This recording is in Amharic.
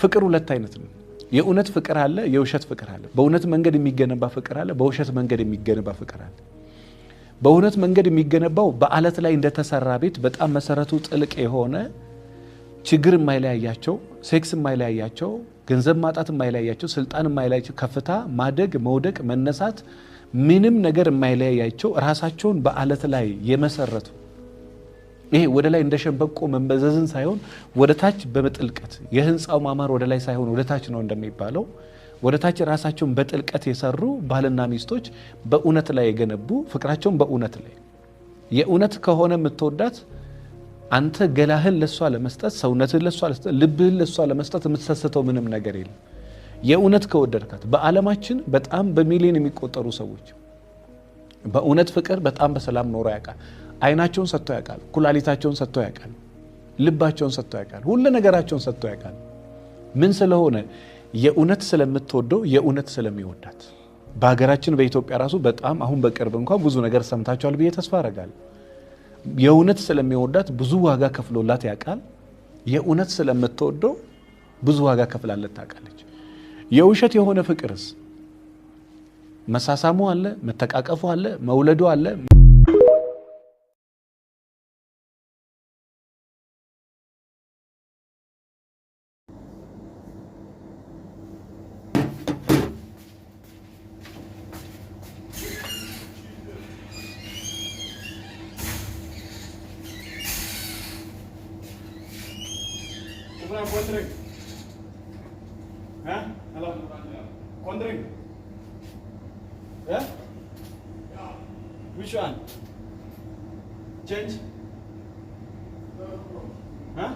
ፍቅር ሁለት አይነት ነው። የእውነት ፍቅር አለ፣ የውሸት ፍቅር አለ። በእውነት መንገድ የሚገነባ ፍቅር አለ፣ በውሸት መንገድ የሚገነባ ፍቅር አለ። በእውነት መንገድ የሚገነባው በአለት ላይ እንደተሰራ ቤት በጣም መሰረቱ ጥልቅ የሆነ ችግር የማይለያያቸው፣ ሴክስ የማይለያያቸው፣ ገንዘብ ማጣት የማይለያያቸው፣ ስልጣን የማይለያያቸው፣ ከፍታ ማደግ መውደቅ መነሳት ምንም ነገር የማይለያያቸው ራሳቸውን በአለት ላይ የመሰረቱ ይሄ ወደ ላይ እንደ ሸንበቆ መንበዘዝን ሳይሆን ወደ ታች በጥልቀት የህንፃው ማማር ወደ ላይ ሳይሆን ወደ ታች ነው እንደሚባለው ወደ ታች ራሳቸውን በጥልቀት የሰሩ ባልና ሚስቶች በእውነት ላይ የገነቡ ፍቅራቸውን በእውነት ላይ የእውነት ከሆነ የምትወዳት አንተ ገላህን ለሷ ለመስጠት ሰውነትህን ለሷ ለመስጠት ልብህን ለሷ ለመስጠት የምትሰስተው ምንም ነገር የለም። የእውነት ከወደድካት በዓለማችን በጣም በሚሊዮን የሚቆጠሩ ሰዎች በእውነት ፍቅር በጣም በሰላም ኖሮ ያውቃል። አይናቸውን ሰጥቶ ያውቃል፣ ኩላሊታቸውን ሰጥቶ ያውቃል፣ ልባቸውን ሰጥቶ ያውቃል፣ ሁሉ ነገራቸውን ሰጥቶ ያውቃል። ምን ስለሆነ የእውነት ስለምትወደው የእውነት ስለሚወዳት። በሀገራችን በኢትዮጵያ ራሱ በጣም አሁን በቅርብ እንኳን ብዙ ነገር ሰምታችኋል ብዬ ተስፋ አደርጋለሁ። የእውነት ስለሚወዳት ብዙ ዋጋ ከፍሎላት ያውቃል። የእውነት ስለምትወደው ብዙ ዋጋ ከፍላለት ታውቃለች። የውሸት የሆነ ፍቅርስ መሳሳሙ አለ፣ መተቃቀፉ አለ፣ መውለዱ አለ። Hello. Wondering? Yeah? Which one? Change? Huh?